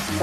All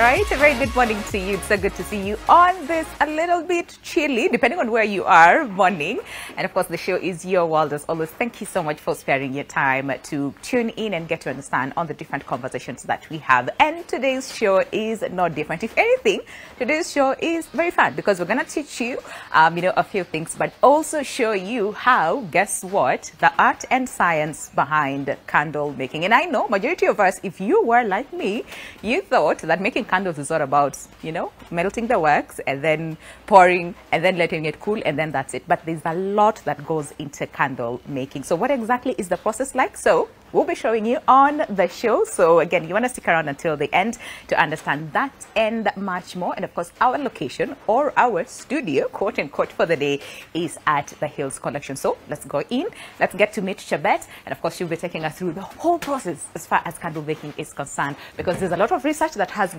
right, a very good morning to you. It's so good to see you on this a little bit chilly, depending on where you are, morning. And of course, the show is Your World as always. Thank you so much for sparing your time to tune in and get to understand on the different conversations that we have. And today's show is not different. If anything, today's show is very fun because we're going to teach you, a few things, but also show you how, guess what, the art and science behind candle making. And I know majority of us, if you were like me, you thought that making candles is all about, melting the wax and then pouring and then letting it cool and then that's it. But there's a lot that goes into candle making. So what exactly is the process like? So we'll be showing you on the show. So again, you want to stick around until the end to understand that and much more. And of course, our location or our studio, quote unquote, for the day is at the Hills Collection. So let's go in. Let's get to meet Chebet. And of course, she'll be taking us through the whole process as far as candle making is concerned, because there's a lot of research that has to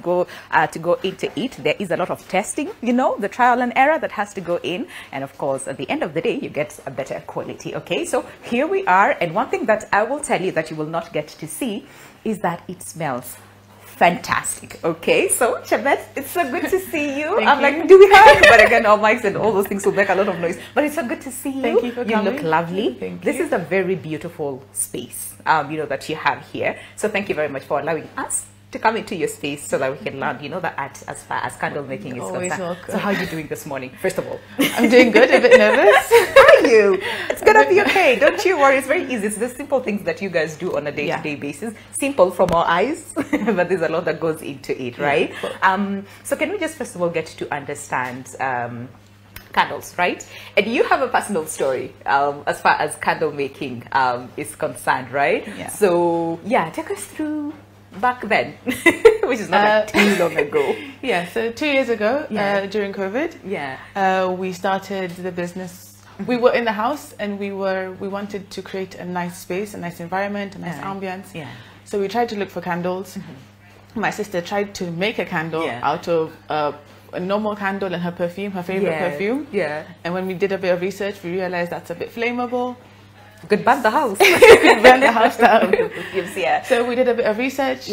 go into it. There is a lot of testing, the trial and error that has to go in. And of course, at the end of the day, you get a better quality. Okay, so here we are. And one thing that I will tell you that you will not get to see is that it smells fantastic. Okay, so Chebet, it's so good to see you. Like, do we have? But again, our mics and all those things will make a lot of noise. But it's so good to see you. Thank you for coming. You look lovely. Thank This you. is a very beautiful space, that you have here. So thank you very much for allowing us to come into your space so that we can learn, the art as far as candle making is Always concerned. welcome. So how are you doing this morning, first of all? I'm doing good, a bit nervous. Are you? It's gonna be okay. Don't you worry. It's very easy. It's the simple things that you guys do on a day-to-day basis. Simple from our eyes, but there's a lot that goes into it, right? So can we just first of all get to understand candles, right? And you have a personal story as far as candle making is concerned, right? Yeah. So take us through back then, which is not too long ago. Yeah, so 2 years ago, during COVID, we started the business. We were in the house and we wanted to create a nice space, a nice environment, a nice ambience. Yeah. So we tried to look for candles. My sister tried to make a candle out of a normal candle and her perfume, her favorite perfume. Yeah. And when we did a bit of research, we realized that's a bit flammable. Could burn the house. Could burn the house down. Yeah. So we did a bit of research,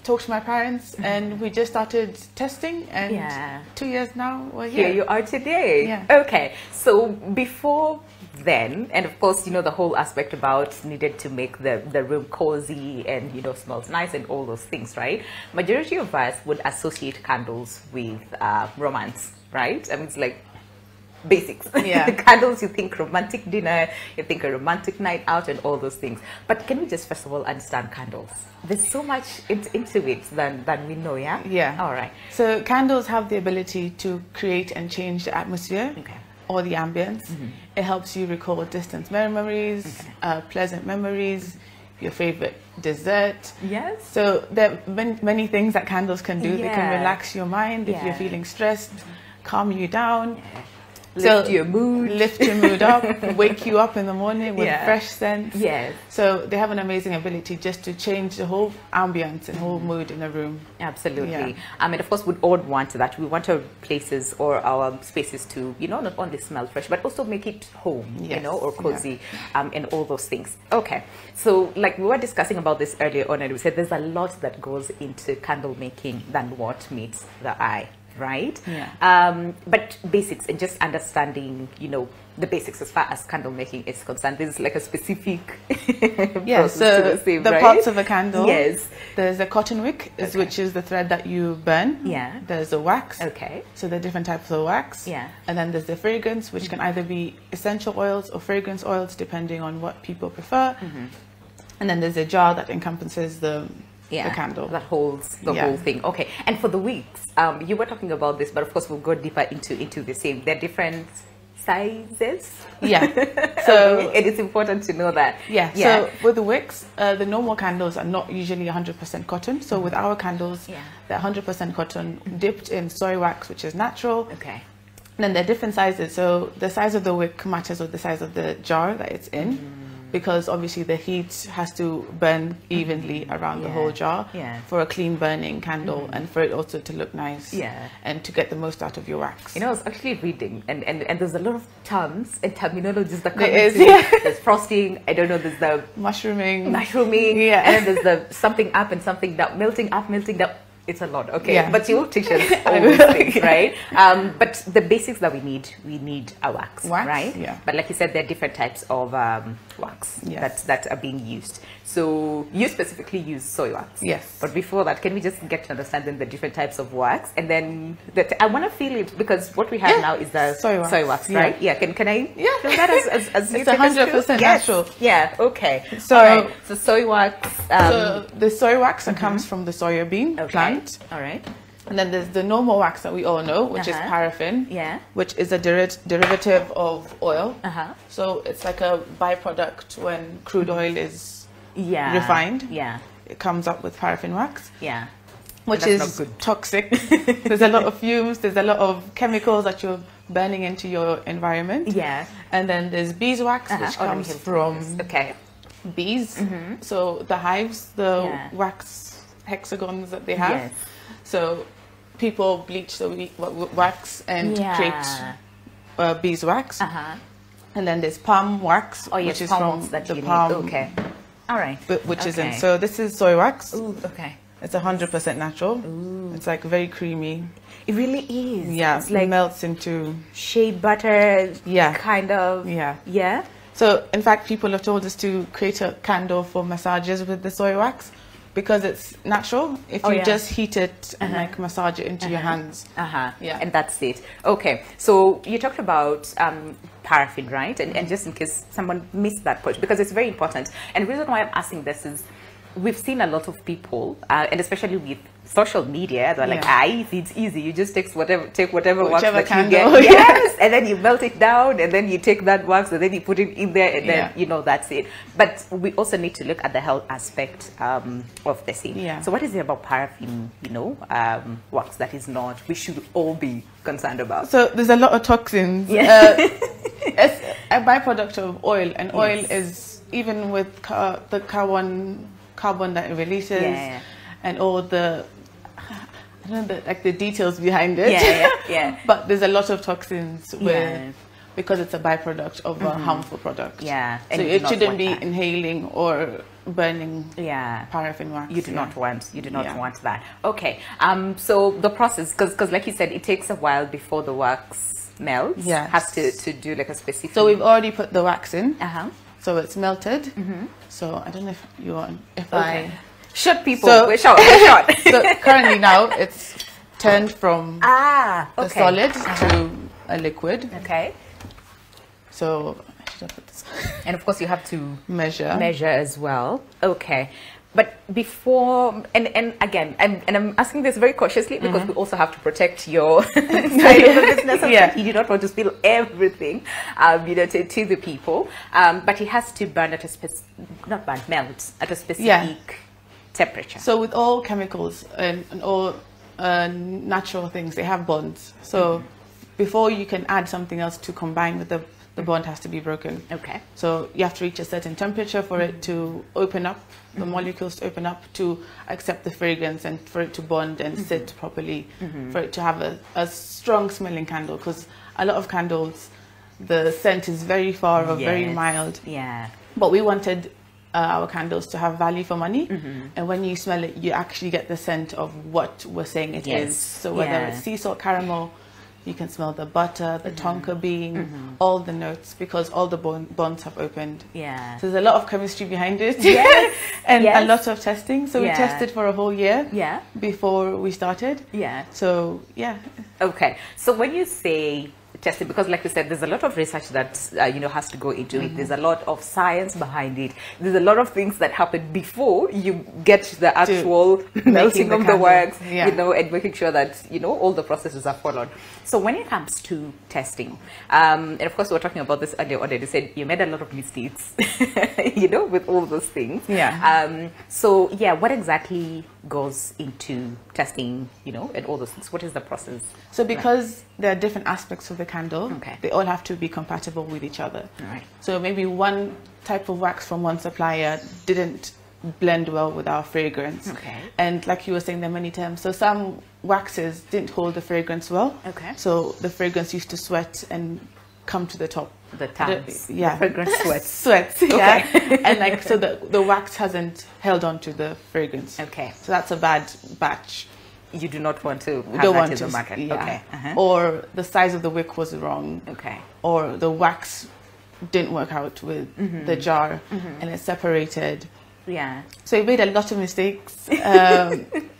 talked to my parents, and we just started testing. And 2 years now, we're here. Here you are today. Yeah. Okay. So before then, and of course, the whole aspect about needed to make the room cozy and, smells nice and all those things, right? Majority of us would associate candles with romance, right? I mean, it's like basics. Yeah. Candles, you think romantic dinner, you think a romantic night out and all those things. But can we just first of all understand candles? There's so much into it than we know, yeah? Yeah. All right. So candles have the ability to create and change the atmosphere or the ambience. It helps you recall distant memories, pleasant memories, your favorite dessert. Yes. So there are many things that candles can do. They can relax your mind if you're feeling stressed, calm you down. Lift your mood. Lift your mood up, wake you up in the morning with fresh scents. Yes. So they have an amazing ability just to change the whole ambience and whole mood in a room. Absolutely. Yeah. And of course, we'd all want that. We want our places or our spaces to, not only smell fresh, but also make it home, or cozy, and all those things. Okay. So like we were discussing about this earlier on, and we said there's a lot that goes into candle making than what meets the eye. Right? Yeah. But basics and just understanding, the basics as far as candle making is concerned. This is like a specific so the parts of a candle. Yes. There's a cotton wick, which is the thread that you burn. Yeah. There's a wax. Okay. So there are different types of wax. Yeah. And then there's the fragrance, which can either be essential oils or fragrance oils, depending on what people prefer. And then there's a jar that encompasses the candle that holds the whole thing. Okay. And for the wicks, you were talking about this, but of course we'll go deeper into the same. There are different sizes. Yeah. So it is important to know that. Yeah. So with the wicks, the normal candles are not usually 100% cotton. So with our candles, they're 100% cotton, dipped in soy wax, which is natural. Okay. And then they're different sizes. So the size of the wick matches with the size of the jar that it's in. Because obviously the heat has to burn evenly around the whole jar for a clean burning candle and for it also to look nice and to get the most out of your wax. You know, I was actually reading and there's a lot of terms and terminologies that come There's frosting, I don't know, there's the mushrooming, and then there's the something up and something down, melting up, melting down. It's a lot, okay, but you'll teach us all these things, right? But the basics that we need a wax, right? Yeah. But like you said, there are different types of wax that are being used. So you specifically use soy wax. Yes. But before that, can we just get to understand then the different types of wax, and then I want to feel it, because what we have now is the soy wax, right? Yeah. Can I feel that as it's 100% natural. Yeah. Okay. So so soy wax. So the soy wax that comes from the soya bean plant. All right. And then there's the normal wax that we all know, which is paraffin, which is a derivative of oil. So it's like a byproduct when crude oil is refined. Yeah. It comes up with paraffin wax. Yeah. Which is toxic. There's a lot of fumes, there's a lot of chemicals that you're burning into your environment. Yeah. And then there's beeswax, which comes from bees. So the hives, the wax hexagons that they have. So people bleach the wax and create beeswax. And then there's palm wax, which is from the palm. Okay. All right. Which is in. So this is soy wax. Ooh, okay. It's 100% natural. Ooh. It's like very creamy. It really is. Yeah. It's like melts into shea butter. Yeah. Kind of. Yeah. Yeah. So in fact, people have told us to create a candle for massages with the soy wax, because it's natural. If you just heat it and like massage it into your hands. Yeah. And that's it. Okay. So you talked about paraffin, right? And just in case someone missed that part, because it's very important. And the reason why I'm asking this is we've seen a lot of people, and especially with social media, they're like, it's easy. You just take whatever wax that you get. Yes, and then you melt it down, and then you take that wax, and then you put it in there, and then, you know, that's it. But we also need to look at the health aspect of the scene. Yeah. So what is it about paraffin, you know, wax that is not, we should all be concerned about? So there's a lot of toxins. It's a byproduct of oil, and oil is, even with the carbon that it releases and all the, I don't know, like the details behind it. But there's a lot of toxins because it's a byproduct of a harmful product. Yeah. So it shouldn't be inhaling or burning paraffin wax. You do not want that. Okay. So the process, because like you said, it takes a while before the wax melts. Yeah. Has to do like a specific. So we've already put the wax in. So it's melted. So I don't know if you want, short people. So, we're short. So currently now it's turned from the solid to a liquid. Okay. So I should have put this. And of course you have to measure as well. Okay. But before, and again, and I'm asking this very cautiously because we also have to protect your side of the business. You do not want to spill everything, you know, to the people. But it has to burn at a melt at a specific temperature. So with all chemicals and all natural things, they have bonds. So before you can add something else to combine with the bond has to be broken. Okay. So you have to reach a certain temperature for it to open up, the molecules to open up to accept the fragrance and for it to bond and sit properly, for it to have a strong smelling candle. Because a lot of candles, the scent is very far or very mild. Yeah. But we wanted our candles to have value for money. And when you smell it, you actually get the scent of what we're saying it is. So whether it's sea salt caramel, you can smell the butter, the tonka bean, all the notes, because all the bonds have opened. Yeah. So there's a lot of chemistry behind it. Yes. And a lot of testing. So we tested for a whole year before we started. Yeah. So, Okay. So when you say testing? Because like you said, there's a lot of research that, has to go into it. There's a lot of science behind it. There's a lot of things that happen before you get the actual melting of the wax, and making sure that, all the processes are followed. So when it comes to testing, and of course we were talking about this earlier on, you said you made a lot of mistakes, with all those things. Yeah. What exactly goes into testing, and all those things? What is the process? So because there are different aspects of the candle, they all have to be compatible with each other. Right. So maybe one type of wax from one supplier didn't blend well with our fragrance. Okay. And like you were saying, there are many terms. So some waxes didn't hold the fragrance well. Okay. So the fragrance used to sweat and come to the top. The tabs. Yeah. The fragrance sweats. Sweats. Okay. Yeah. And like, so the wax hasn't held on to the fragrance. Okay. So that's a bad batch. You do not want to have that in the market. Yeah. Okay. Or the size of the wick was wrong. Okay. Or the wax didn't work out with the jar and it separated. Yeah. So we made a lot of mistakes,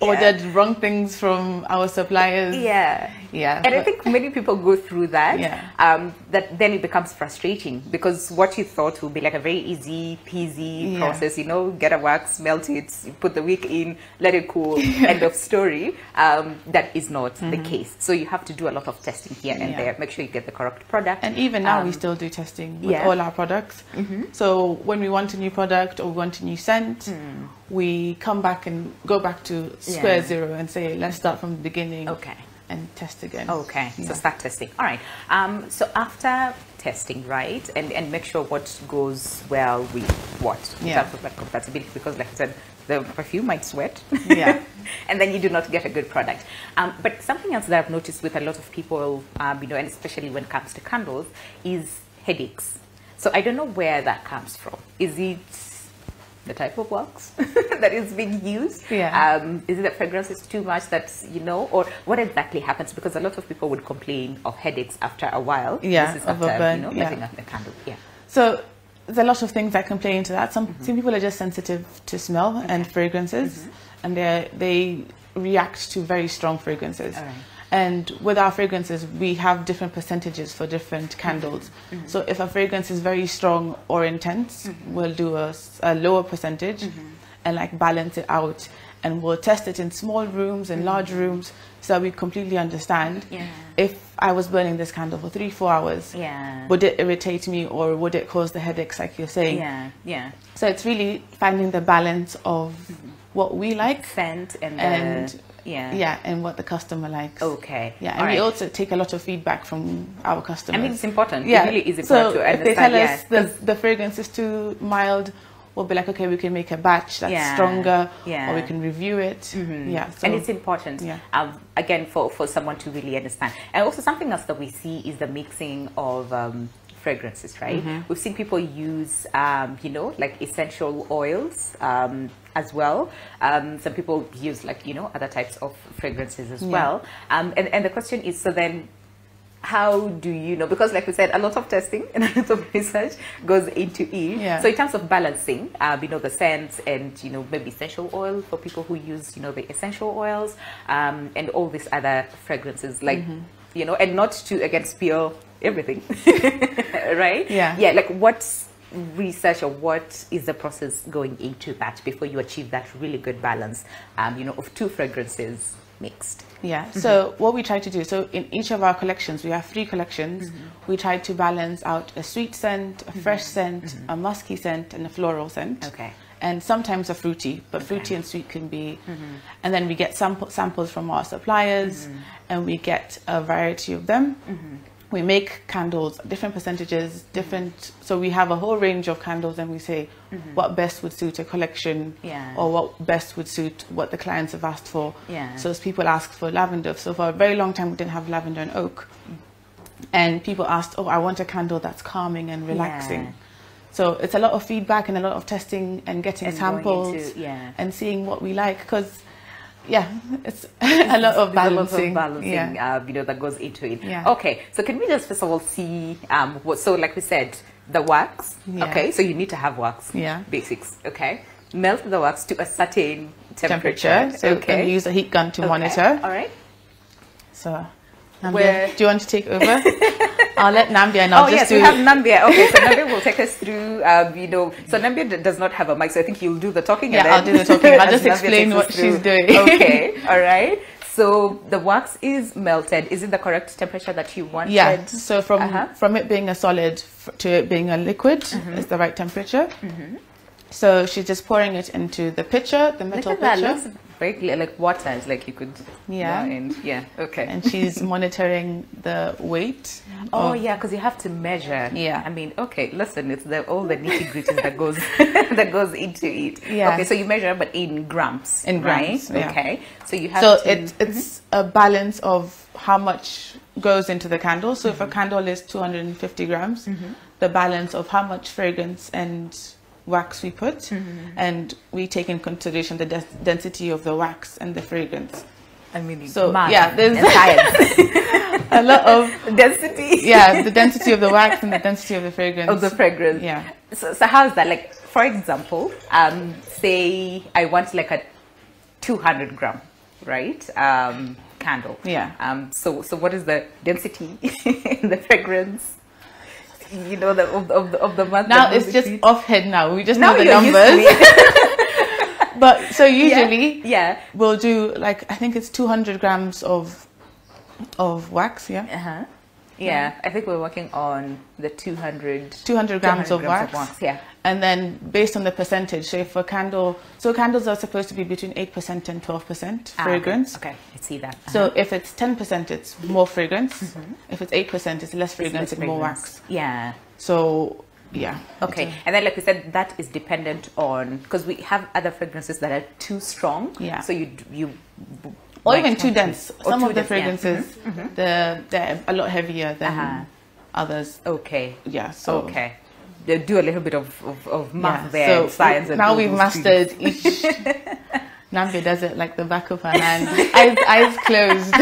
ordered wrong things from our suppliers. Yeah. Yeah. And I think many people go through that. Yeah. That then it becomes frustrating because what you thought would be like a very easy peasy process, get a wax, melt it, put the wick in, let it cool, end of story. That is not the case. So you have to do a lot of testing here and there. Make sure you get the correct product. And even now we still do testing with all our products. So when we want a new product or we want a new scent, we come back and go back to square zero and say, let's start from the beginning. Okay. And test again. Okay, so start testing. All right. So after testing, right, and make sure what goes well with what in terms of like compatibility, because like I said, the perfume might sweat. Yeah. And then you do not get a good product. But something else that I've noticed with a lot of people, and especially when it comes to candles, is headaches. So I don't know where that comes from. Is it the type of wax that is being used? Is it that fragrance is too much that's, or what exactly happens? Because a lot of people would complain of headaches after a while. Yeah, this is after, lighting up the candle. Yeah. So there's a lot of things that can play into that. Some people are just sensitive to smell and fragrances, and they react to very strong fragrances. All right. And with our fragrances, we have different percentages for different candles. So if a fragrance is very strong or intense, we'll do a lower percentage and like balance it out. And we'll test it in small rooms and large rooms so that we completely understand if I was burning this candle for 3-4 hours, would it irritate me or would it cause the headaches like you're saying? So it's really finding the balance of what we like scent and and what the customer likes. Okay. Yeah, and we also take a lot of feedback from our customers. I mean, it's important. Yeah. It really is important to understand. If they tell us the fragrance is too mild, we'll be like, okay, we can make a batch that's stronger, or we can review it. So, and it's important, again, for someone to really understand. And also something else that we see is the mixing of fragrances, right? We've seen people use, like essential oils as well. Some people use like, other types of fragrances as well. And the question is, so then how do you know? Because like we said, a lot of testing and a lot of research goes into it. So in terms of balancing, the scents and, maybe essential oil for people who use, the essential oils and all these other fragrances, like, and not to, again, spill everything, right? Yeah, like what's research or what is the process going into that before you achieve that really good balance, of two fragrances mixed? So what we try to do, so in each of our collections, we have 3 collections. We try to balance out a sweet scent, a fresh scent, a musky scent, and a floral scent. Okay. And sometimes a fruity, but fruity and sweet can be. And then we get samples from our suppliers, and we get a variety of them. We make candles, different percentages, so we have a whole range of candles, and we say what best would suit a collection, or what best would suit what the clients have asked for. So as people ask for lavender, so for a very long time we didn't have lavender and oak, and people asked, I want a candle that's calming and relaxing. So it's a lot of feedback and a lot of testing and getting samples and seeing what we like, because it's a lot of balancing. That goes into it. Okay, so can we just first of all see so like we said, the wax. Okay, so you need to have wax. Basics. Okay, melt the wax to a certain temperature. So we use a heat gun to monitor. All right. So do you want to take over? I'll let Nambia know. Oh, yes, we have Nambia. Okay, so Nambia will take us through, so Nambia does not have a mic, so I think you'll do the talking. Yeah, I'll do the talking. I'll just explain what she's doing. Okay, all right. So the wax is melted. Is it the correct temperature that you wanted? Yeah, so from it being a solid to it being a liquid is the right temperature. So she's just pouring it into the pitcher, the metal pitcher. That looks very like water. It's like you could. Okay. And she's monitoring the weight. Oh yeah, because you have to measure. Yeah. I mean, okay. Listen, it's all the nitty gritty that goes into it. Yeah. Okay, so you measure, but in grams. In grams. Right. Yeah. Okay. So you have. So it's a balance of how much goes into the candle. So if a candle is 250 grams, the balance of how much fragrance and wax we put, and we take in consideration the density of the wax and the fragrance. I mean, so there's science. A lot of density. Yeah, the density of the wax and the density of the fragrance. Of the fragrance. Yeah. So how is that? Like, for example, say I want like a 200 gram, right? Candle. Yeah. So what is the density in the fragrance? You know, of the month. Now it's just off head now. We just know the numbers. But so usually we'll do like, I think it's 200 grams of wax. Yeah. Yeah, I think we're working on the 200 grams of wax. Yeah. And then based on the percentage, so if a candle, so candles are supposed to be between 8% and 12% fragrance. Okay, I see that. So if it's 10%, it's more fragrance. If it's 8%, it's less fragrance and more wax. Yeah. So yeah. Okay, and then like we said, that is dependent on, because we have other fragrances that are too strong. Yeah. So you or even too dense. Some of the dense, fragrances, they're a lot heavier than others. Okay. Yeah. So okay. They do a little bit of math there, so science. And now we've mastered each. Nambia does it like the back of her hand, eyes closed.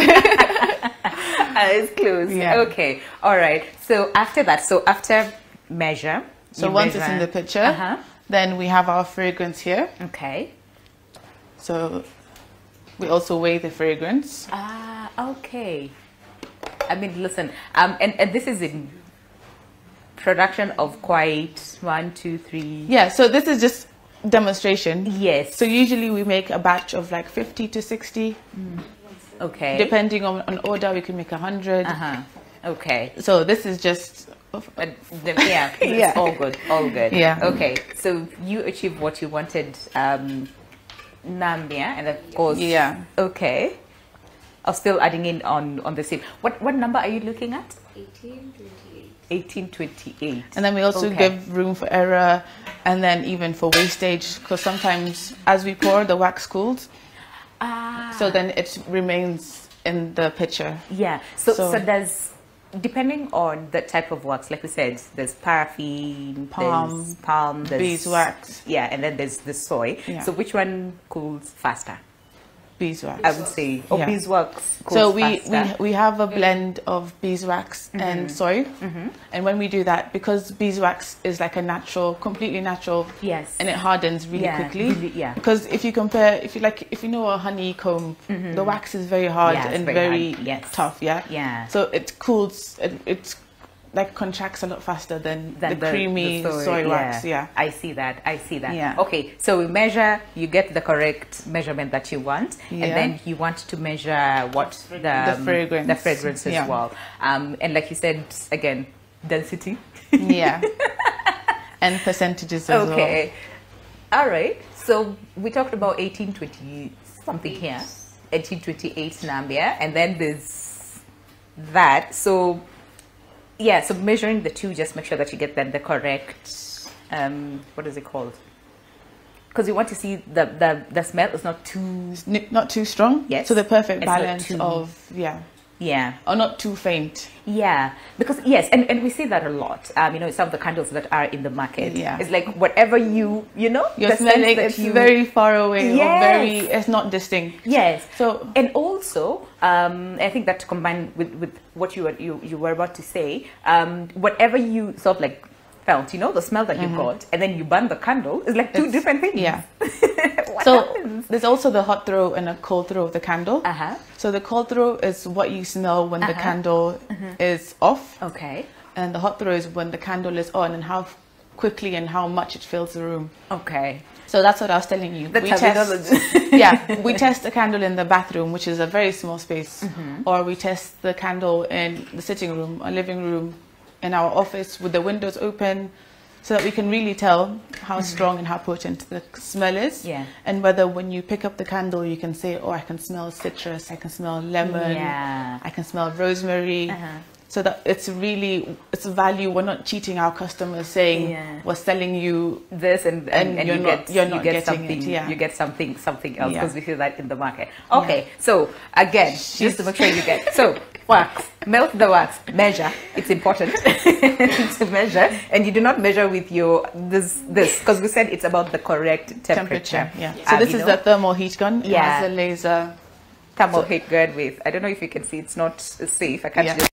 Eyes closed. Yeah. Okay. All right. So after that, after measure. So once it's in the pitcher, then we have our fragrance here. Okay. So we also weigh the fragrance. Okay. I mean, listen, and this is in production of quite 1, 2, 3. Yeah, so this is just demonstration. Yes. So usually we make a batch of like 50 to 60. Okay. Depending on order, we can make 100. Okay. So this is just... it's all good. All good. Yeah. Okay. So you achieved what you wanted, Nambia, and of course. Yeah. Okay. I'm still adding in on the same. What number are you looking at? 1828. 1828. And then we also give room for error, and then even for wastage, because sometimes as we pour, the wax cools. So then it remains in the pitcher. Yeah. So there's, depending on the type of wax, like we said, there's paraffin, there's palm, there's beeswax. Yeah, and then there's the soy. Yeah. So which one cools faster? Beeswax. I would say. Or beeswax cools so faster. we have a blend of beeswax and soy. And when we do that, because beeswax is like a natural, completely natural, and it hardens really quickly. Because if you compare, if you know a honeycomb, the wax is very hard and very tough. Yeah. So it cools. It's like contracts a lot faster than the creamy soy wax. Yeah. I see that. Yeah. Okay, so we measure, you get the correct measurement that you want, and then you want to measure what the fragrance as well. And like you said, again, density. Yeah. And percentages as well. Okay. All right. So we talked about 1820 something here, 1828 Nambia, and then there's that. So yeah, so measuring the two, just make sure that you get then the correct, what is it called? Because you want to see the smell is not too strong. Yes. So the perfect balance of or not too faint. Yeah, because and we see that a lot. Some of the candles that are in the market. Yeah. It's like whatever you're smelling, it's very far away or it's not distinct. Yes. So and also, I think that combined with what you were about to say, whatever you sort of like felt, you know, the smell that you got, and then you burn the candle, it's like two different things. Yeah. So there's also the hot throw and a cold throw of the candle. So the cold throw is what you smell when the candle is off. Okay. And the hot throw is when the candle is on and how quickly and how much it fills the room. Okay. So that's what I was telling you. We test the candle in the bathroom, which is a very small space, or we test the candle in the sitting room, or living room, in our office with the windows open, so that we can really tell how strong and how potent the smell is. Yeah. And whether when you pick up the candle, you can say, oh, I can smell citrus, I can smell lemon, I can smell rosemary. So that it's a value. We're not cheating our customers saying we're selling you this and you're not getting something. it. You get something else, because we feel that in the market. Okay, so again, just to make sure you get wax, melt the wax, measure. It's important to measure, and you do not measure with your this because we said it's about the correct temperature. So this is the thermal heat gun. It has a laser thermal heat gun with. I don't know if you can see. It's not safe. I can't. Just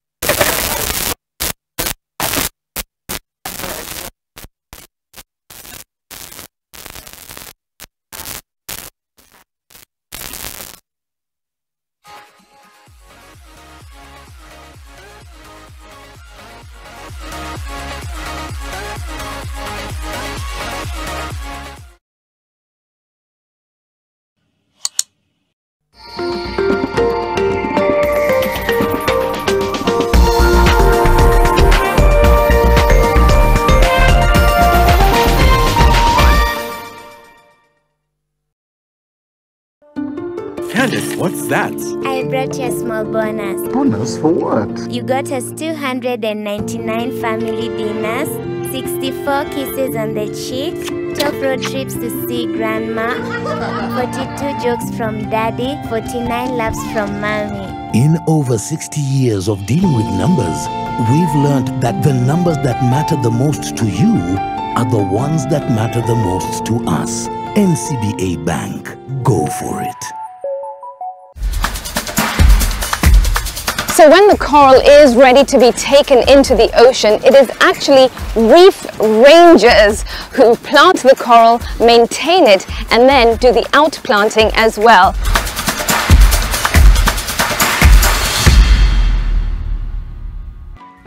Candace, what's that? I brought you a small bonus. Bonus for what? You got us 299 family dinners, 64 kisses on the cheek, 12 road trips to see grandma, 42 jokes from daddy, 49 laughs from mommy. In over 60 years of dealing with numbers, we've learned that the numbers that matter the most to you are the ones that matter the most to us. NCBA Bank. Go for it. So when the coral is ready to be taken into the ocean, it is actually reef rangers who plant the coral, maintain it, and then do the outplanting as well.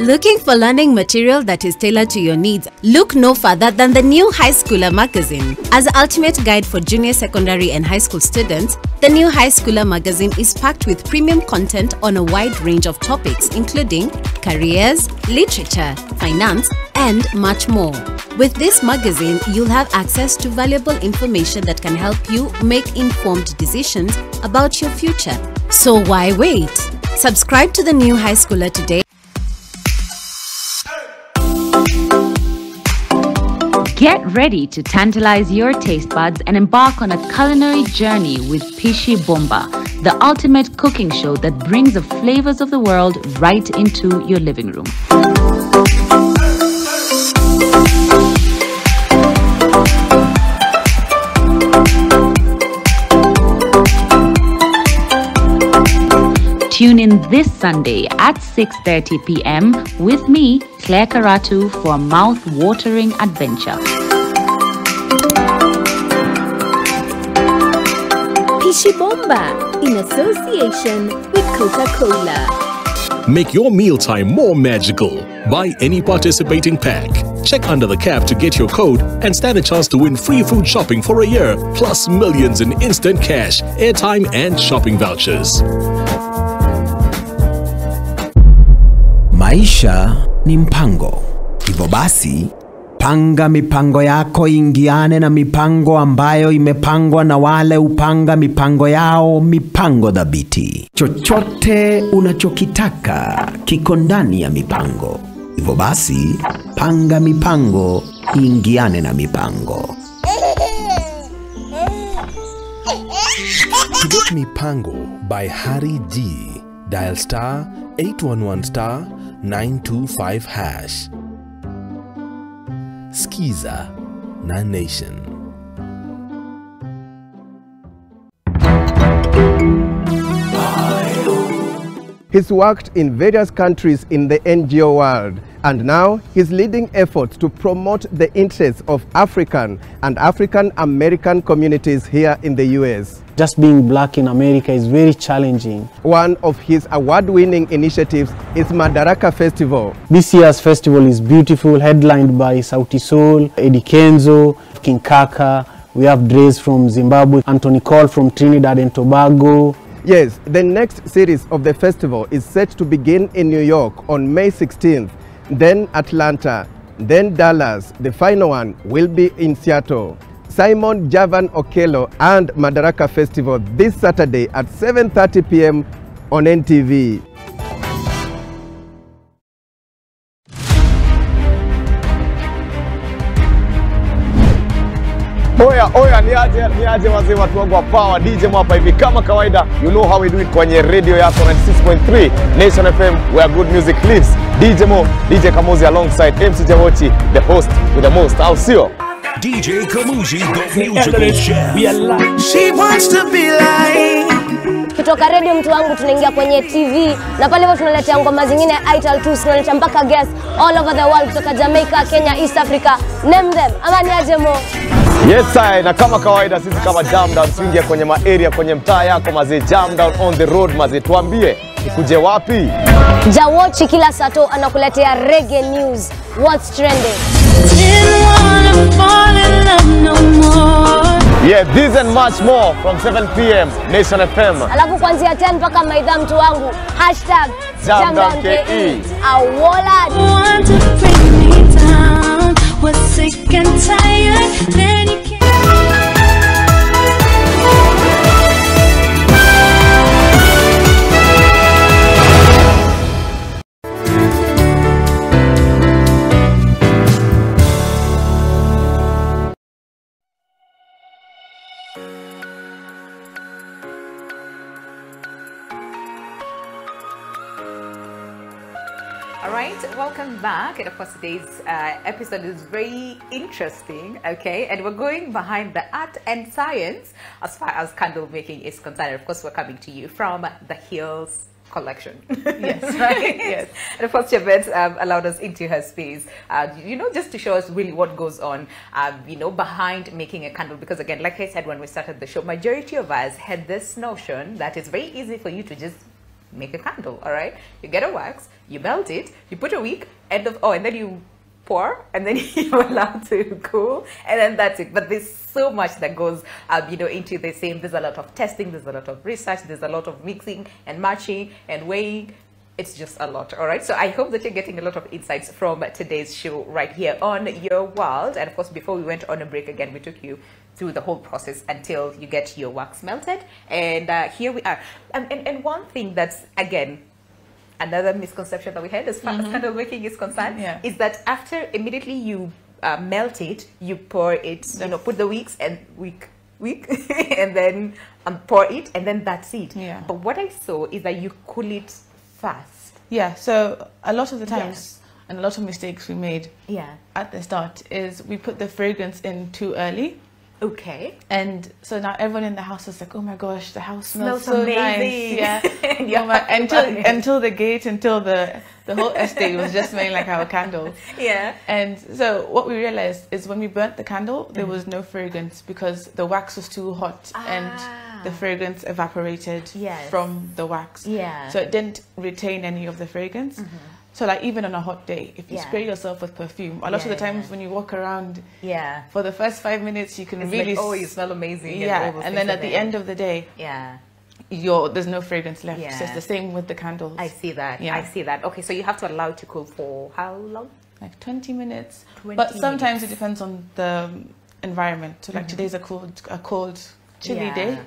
Looking for learning material that is tailored to your needs? Look no further than the New High Schooler magazine. As the ultimate guide for junior, secondary and high school students, the New High Schooler magazine is packed with premium content on a wide range of topics including careers, literature, finance and much more. With this magazine, you'll have access to valuable information that can help you make informed decisions about your future. So why wait? Subscribe to the New High Schooler today. Get ready to tantalize your taste buds and embark on a culinary journey with Pishi Bomba, the ultimate cooking show that brings the flavors of the world right into your living room. Tune in this Sunday at 6:30 p.m. with me, Claire Karatu, for a mouth-watering adventure. Pishi Bomba in association with Coca-Cola. Make your mealtime more magical. Buy any participating pack. Check under the cap to get your code and stand a chance to win free food shopping for a year, plus millions in instant cash, airtime and shopping vouchers. Maisha ni mpango. Hivyo basi, panga mipango yako ingiane na mipango ambayo imepangwa na wale upanga mipango yao, mipango dhabiti. Chochote unachokitaka kiko ndani ya mipango. Hivyo basi, panga mipango ingiane na mipango. To get Mipango by Harry G, dial star 811 star 925 hash. Skiza na Nation. He's worked in various countries in the NGO world, And now he's leading efforts to promote the interests of African and African American communities here in the US. Just being black in America is very challenging. One of his award-winning initiatives is Madaraka Festival. This year's festival is beautiful, headlined by Sauti Sol, Eddie Kenzo, King Kaka. We have Dre's from Zimbabwe, Anthony Cole from Trinidad and Tobago. Yes, the next series of the festival is set to begin in New York on May 16th, then Atlanta, then Dallas. The final one will be in Seattle. Simon Javan Okello and Madaraka Festival this Saturday at 7:30 p.m. on NTV. Oya, niaje wazee watu wangu wa power, DJ Mwapa hivi kama kawaida. You know how we do it kwenye radio yako 96.3 Nation FM, where good music lives. DJ Mo, DJ Kamuzi alongside MC Jawochi, the host with the most. I'll see you. DJ Kamuzi, the musical chef. She wants to be like. Kutoka radio mtu wangu tunaingia kwenye TV na pale hivyo tunaletea ngoma zingine Ital 2 tunaletea mpaka guests all over the world kutoka Jamaica, Kenya, East Africa, name them. Ama ni aje Mo? Yes I, na kama kawaida sisi kama Jam Down tuingia kwenye area kwenye mtaa yako mazee. Jam Down on the road mazee, tuambie ikuje wapi? Jawochi kila sato anakuletea reggae news, what's trending. Yeah, this and much more from 7 p.m. Nation FM. Alafu kuanzia 10 mpaka maidha mtu wangu #JamDownKE. Awola. Want to bring me down, was sick and tired, then you came. Alright, welcome back. And of course today's episode is very interesting, okay? And we're going behind the art and science as far as candle making is concerned. And of course we're coming to you from the Hills collection. Yes. Right? Yes. And of course Javette allowed us into her space, you know, just to show us really what goes on, you know, behind making a candle. Because again, like I said when we started the show, majority of us had this notion that it's very easy for you to just make a candle. All right, you get a wax, you melt it, you put a wick, and then you pour, and then you're allowed to cool, and then that's it. But there's so much that goes you know, into the same. There's a lot of testing, there's a lot of research, there's a lot of mixing and matching and weighing. It's just a lot. All right, so I hope that you're getting a lot of insights from today's show right here on Your World. And of course, before we went on a break again, we took you through the whole process until you get your wax melted, and here we are. And one thing that's, again, another misconception that we had as far as candle making is concerned, is that after immediately you melt it, you pour it, you know, put the wicks and wick and then pour it, and then that's it. But what I saw is that you cool it fast. So a lot of the times, and a lot of mistakes we made at the start is we put the fragrance in too early. Okay. And so now everyone in the house is like, oh my gosh, the house smells so amazing. Nice. Until the whole estate was just smelling like our candles. And so what we realized is when we burnt the candle, there was no fragrance because the wax was too hot and the fragrance evaporated from the wax. So it didn't retain any of the fragrance. So like even on a hot day, if you spray yourself with perfume, a lot of the times when you walk around, for the first 5 minutes you can really, like, oh, you smell amazing. And then at the end of the day, there's no fragrance left. So it's the same with the candles. I see that. I see that. Okay, so you have to allow it to cool for how long? Like 20 minutes. But sometimes it depends on the environment. So like today's a cold, chilly day.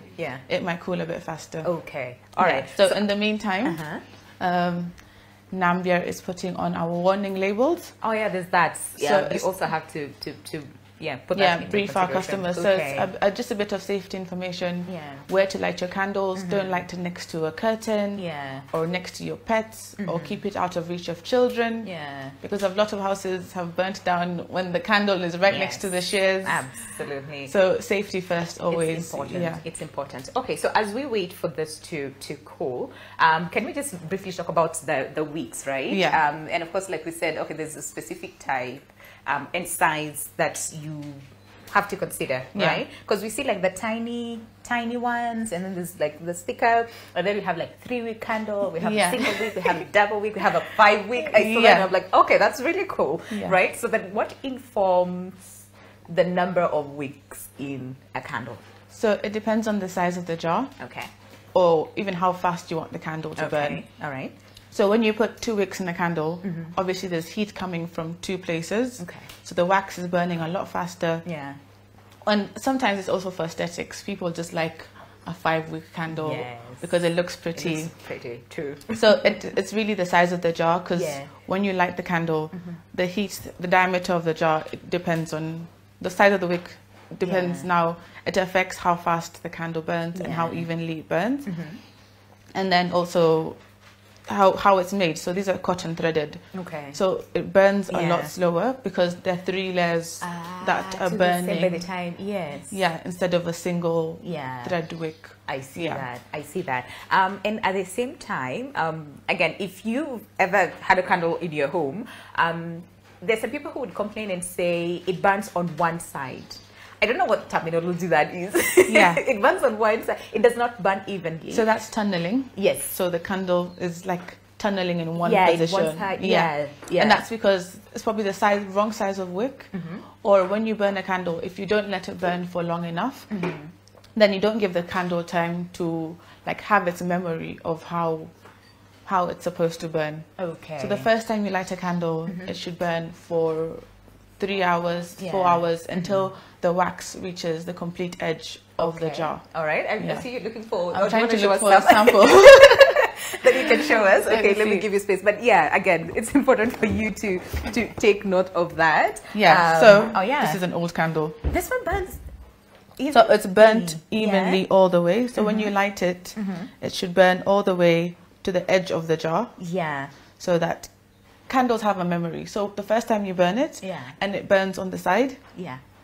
It might cool a bit faster. Okay. All right. So in the meantime, Nambiar is putting on our warning labels. Oh yeah, there's that. So you also have to put that into brief our customers. So it's just a bit of safety information. Where to light your candles. Don't light it next to a curtain. Or next to your pets. Or keep it out of reach of children. Because a lot of houses have burnt down when the candle is right next to the shears. Absolutely. So safety first, always. It's important. It's important. Okay, so as we wait for this to cool, can we just briefly talk about the wicks, right? And of course, like we said, okay, there's a specific type and size that you have to consider, right? Because we see like the tiny ones, and then there's like the sticker, and then we have like 3-wick candle, we have a single wick, we have a double wick, we have a 5-wick. I saw that and I'm like, okay, that's really cool, right? So then what informs the number of wicks in a candle? So it depends on the size of the jar. Okay. Or even how fast you want the candle to burn. All right. So when you put 2 wicks in a candle, obviously there's heat coming from 2 places. Okay. So the wax is burning a lot faster. And sometimes it's also for aesthetics. People just like a 5-wick candle because it looks pretty. It looks pretty too. So it's really the size of the jar, because when you light the candle, the heat, the diameter of the jar, it depends on the size of the wick. Depends now. It affects how fast the candle burns and how evenly it burns. And then also how it's made. So these are cotton threaded. Okay. So it burns a lot slower because there are 3 layers that are burning by the time. instead of a single thread wick. I see that. I see that. And at the same time, again, if you've ever had a candle in your home, there's some people who would complain and say it burns on one side. I don't know what terminology that is. It burns on one side. It does not burn evenly. So that's tunneling. Yes. So the candle is like tunneling in one position. One side. And that's because it's probably the wrong size of wick. Or when you burn a candle, if you don't let it burn for long enough, then you don't give the candle time to like have its memory of how it's supposed to burn. Okay. So the first time you light a candle, it should burn for 3 hours, 4 hours, until the wax reaches the complete edge of the jar. All right. I see you looking for. I'm trying to look for a sample that you can show us. Okay, let me give you space. But again, it's important for you to take note of that. This is an old candle. This one burns. So it's burnt evenly all the way. So when you light it, it should burn all the way to the edge of the jar. So that candles have a memory. So the first time you burn it, and it burns on the side,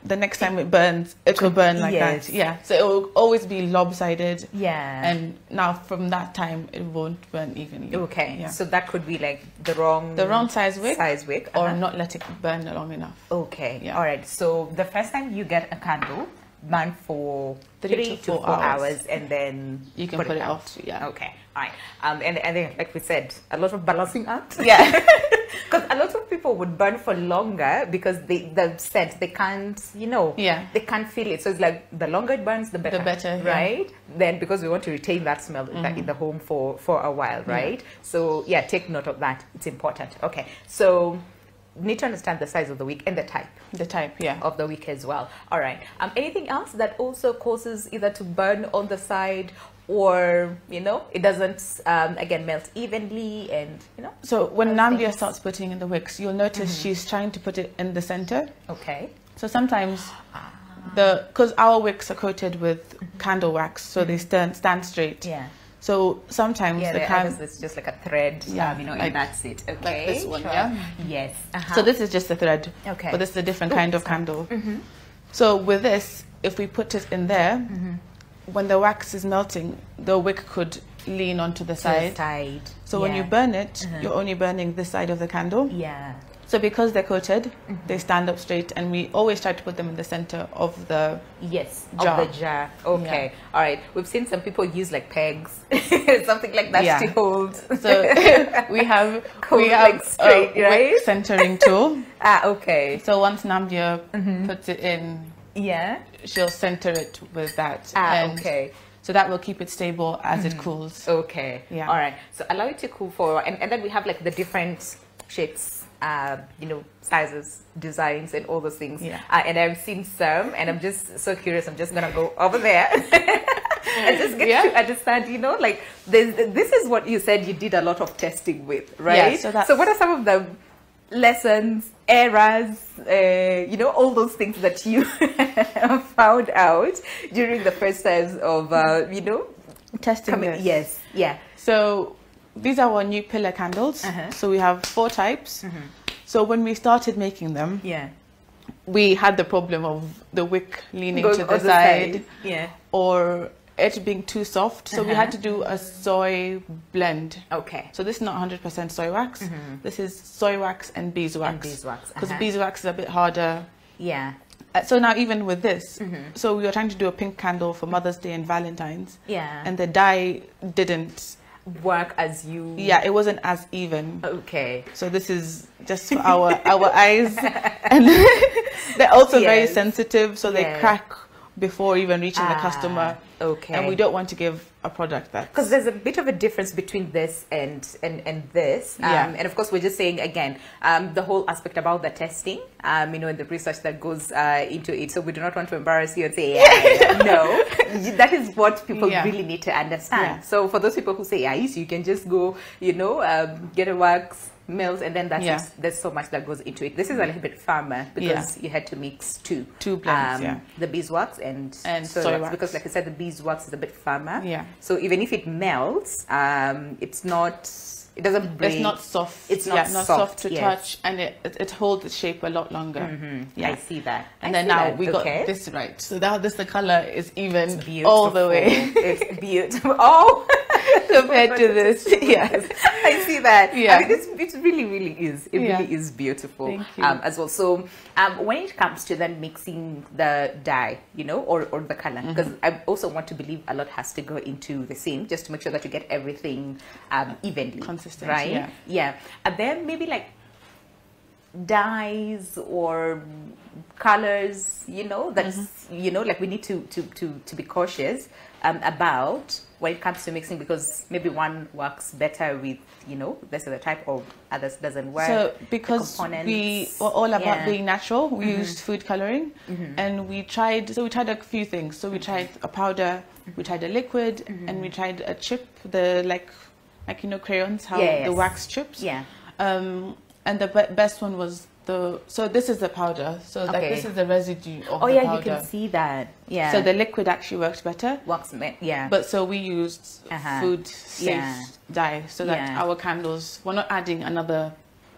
the next time it burns, it will burn like that. So it will always be lopsided. And now from that time, it won't burn evenly. Okay. So that could be like the wrong size wick, or not let it burn long enough. Okay. All right. So the first time you get a candle, burn for 3 to 4 hours, and then you can put it off. Okay. All right. And then, like we said, a lot of balancing act. Because a lot of people would burn for longer because the scent, they can't, they can't feel it. So it's like the longer it burns, the better. Right? Then because we want to retain that smell in the home for a while, right? So take note of that. It's important. Okay. So need to understand the size of the wick and the type of the wick as well. All right. Anything else that also causes either to burn on the side, or it doesn't again melt evenly, and so when Nambia starts putting in the wicks, you'll notice she's trying to put it in the center. Okay. So sometimes because our wicks are coated with candle wax, so they stand straight. So sometimes the candle, it's just like a thread, and that's it. Okay. Like this one, Yes. So this is just a thread. Okay. But this is a different kind of candle. So with this, if we put it in there, when the wax is melting, the wick could lean onto the side. So when you burn it, you're only burning this side of the candle. So because they're coated, they stand up straight, and we always try to put them in the center of the jar. Of the jar. Okay. All right. We've seen some people use like pegs, something like that to hold. So we have like straight, a right? wick centering tool. Okay. So once Nambia puts it in, she'll center it with that. Okay. So that will keep it stable as it cools. Okay. All right. So allow it to cool for, and then we have like the different shapes, sizes, designs, and all those things. And I've seen some, and I'm just so curious. I'm just gonna go over there and just get to understand. Like this is what you said you did a lot of testing with, right? So what are some of the lessons, errors, you know, all those things that you found out during the first times of, you know, testing this. Yes, yeah. So these are our new pillar candles. So we have 4 types. So when we started making them, we had the problem of the wick leaning to the side, or it being too soft. So we had to do a soy blend. Okay. So this is not 100% soy wax. This is soy wax and beeswax. Because beeswax is a bit harder. Yeah. So now even with this, so we were trying to do a pink candle for Mother's Day and Valentine's. Yeah. And the dye didn't work as you... Yeah, it wasn't as even. Okay. So this is just for our eyes. And they're also very sensitive, so they crack before even reaching the customer. Okay. And we don't want to give a product that... Because there's a bit of a difference between this and this. And of course, we're just saying, again, the whole aspect about the testing, you know, and the research that goes into it. So we do not want to embarrass you and say, no. That is what people really need to understand. So for those people who say, you can just go, you know, get a wax, melt, and then that's it. There's so much that goes into it. This is a little bit firmer because you had to mix two blends, the beeswax and soy wax, because like I said, the beeswax is a bit firmer. So even if it melts, it doesn't break. It's not soft. It's not soft to touch, and it holds its shape a lot longer. I see that. And then now we got this right. So now the color is even all the way. It's beautiful. Oh, compared to this, yes, I see that. Yeah, I mean, it really is. It really is beautiful. Thank you. As well. So when it comes to then mixing the dye, you know, or the color, because I also want to believe a lot has to go into the same, just to make sure that you get everything evenly. Consistent, right? Yeah. And then maybe like dyes or colors, you know, that's you know, like we need to be cautious about when it comes to mixing, because maybe one works better with, you know, this other type, or others doesn't work. So because we were all about being natural, we used food coloring, and we tried a few things. So we tried a powder, we tried a liquid, and we tried a chip, the like you know, crayons, how the wax chips. And the best one was so this is the powder. So like this is the residue of the powder. You can see that. Yeah. So the liquid actually works better. But so we used food safe dye, so that our candles, we're not adding another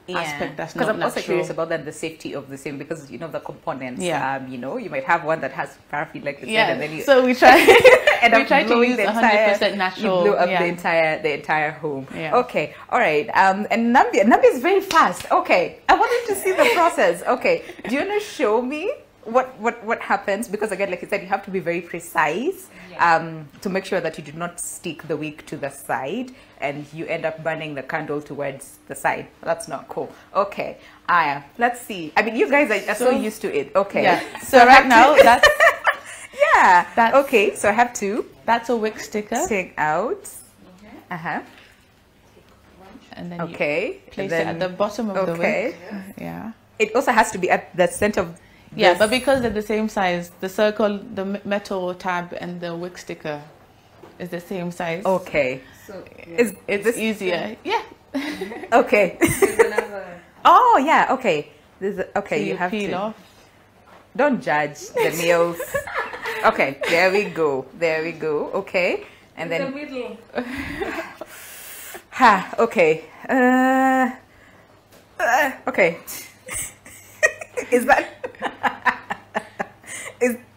aspect that's not natural. Because I'm also curious about that, the safety of the same, because you know the components. You know, you might have one that has paraffin, like you said, and then you so we try we try to use 100% natural. You blew up the entire home. Okay, all right. And Nambi is very fast. Okay, I wanted to see the process. Okay, do you want to show me what happens? Because again, like you said, you have to be very precise to make sure that you do not stick the wick to the side and you end up burning the candle towards the side. That's not cool. Okay, Aya, let's see. I mean, you guys are so used to it. Okay, so right now that's okay. So I have to. That's a wick sticker. Take out. And then you place it at the bottom of the wick. It also has to be at the center of. Yeah, but because they're the same size, the circle, the metal tab, and the wick sticker is the same size. Okay. So it's easier. Yeah. Okay. Oh yeah. Okay. Okay. So you have peel to. Off. Don't judge the nails. Okay. There we go. There we go. Okay. And then. The middle. Okay. Okay. Is that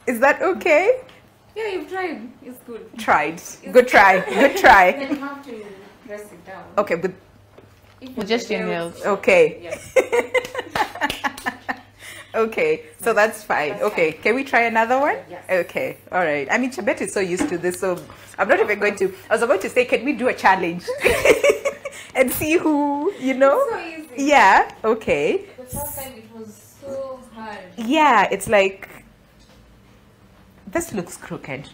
is that okay? Yeah, you've tried. It's good. Tried. Good try. Good try. Then you have to press it down. Okay, but with just your nails. Okay. Yes. Okay, so that's fine. That's okay, fine. Can we try another one? Yes. Okay, all right. I mean, Chabet is so used to this, so I'm not even going to. I was about to say, can we do a challenge and see who, you know? It's so easy. Yeah. Okay. The first time it was so hard. Yeah, it's like this looks crooked.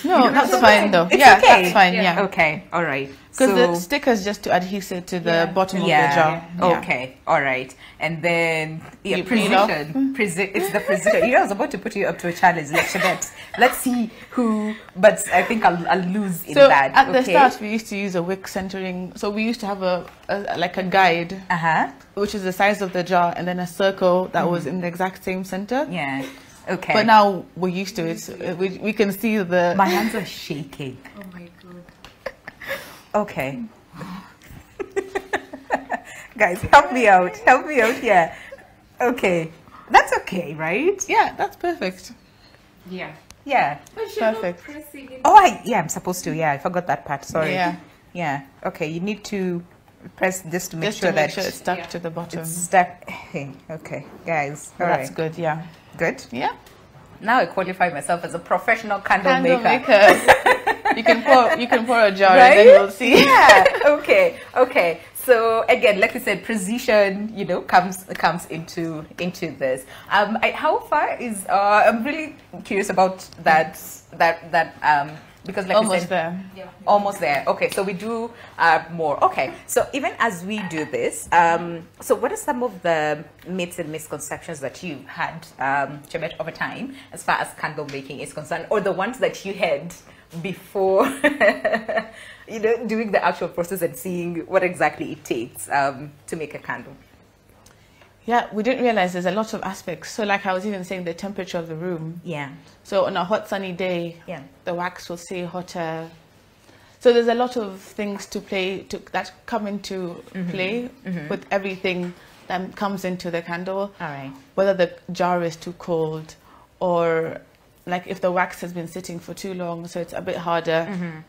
No, that's fine though. It's yeah, okay. That's fine. Yeah. Okay. All right. Because the sticker's just to adhere it to the bottom of the jar. Yeah. Okay. All right. And then precision. It's the precision. I was about to put you up to a challenge, Let's see who. But I think I'll lose in that. At the start, we used to use a wick centering. So we used to have a guide, which is the size of the jar, and then a circle that was in the exact same center. Yeah. Okay. But now we're used to it. We can see the. My hands are shaking. Oh my god. Okay. Guys, help me out. Help me out here. Okay. That's okay, right? Yeah, that's perfect. Yeah. Yeah. Perfect. I'm supposed to. Yeah, I forgot that part. Sorry. Yeah. Yeah. Okay, you need to press this to make Just sure to make that sure it's stuck to the bottom. It's stuck. Okay, guys. All That's right. good. Yeah. Good. Yeah. Now I qualify myself as a professional candle maker. You can pour a jar, right? and then you'll see. Yeah. Okay. So again, like you said, precision, comes into this. How far is? I'm really curious about that. Because like almost you said, there. Yeah. Almost there. Okay, so we do more. Okay, so even as we do this, so what are some of the myths and misconceptions that you've had, Chebet, over time, as far as candle making is concerned, or the ones that you had before, doing the actual process and seeing what exactly it takes to make a candle? Yeah, we didn't realize there's a lot of aspects. So like I was even saying, the temperature of the room. Yeah. So on a hot sunny day, the wax will stay hotter. So there's a lot of things that come into play with everything that comes into the candle. All right. Whether the jar is too cold, or like if the wax has been sitting for too long, so it's a bit harder.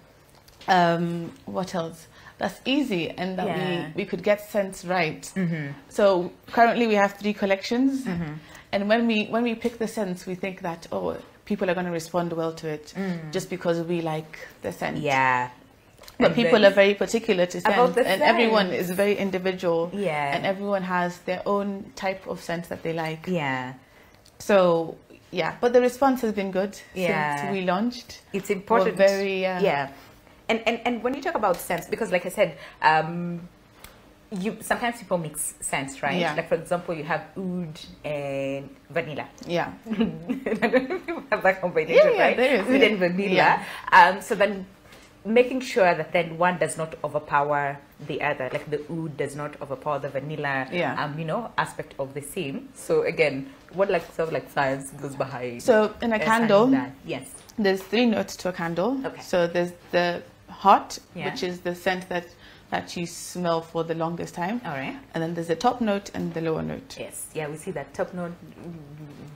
What else? That's easy, and that we could get scents right. So currently we have 3 collections, and when we pick the scents, we think that people are going to respond well to it just because we like the scent. Yeah. But And people then- are very particular to About scent, the and scent. everyone is very individual. Yeah. And everyone has their own type of scent that they like. Yeah. So yeah, but the response has been good since we launched. It's important. We're very yeah. And when you talk about scents, because like I said, sometimes people mix scents, right? Yeah. Like for example, you have oud and vanilla. Yeah. I don't know if you have that combination, Yeah, right? there is, Oud yeah. and vanilla. So then making sure that then one does not overpower the other, like the oud does not overpower the vanilla, aspect of the same. So again, what sort of science goes behind? So in a candle, that? Yes. There's 3 notes to a candle. Okay. So there's the hot, Yeah. which is the scent that you smell for the longest time. All right. And then there's the top note and the lower note. Yes. Yeah, we see that top note,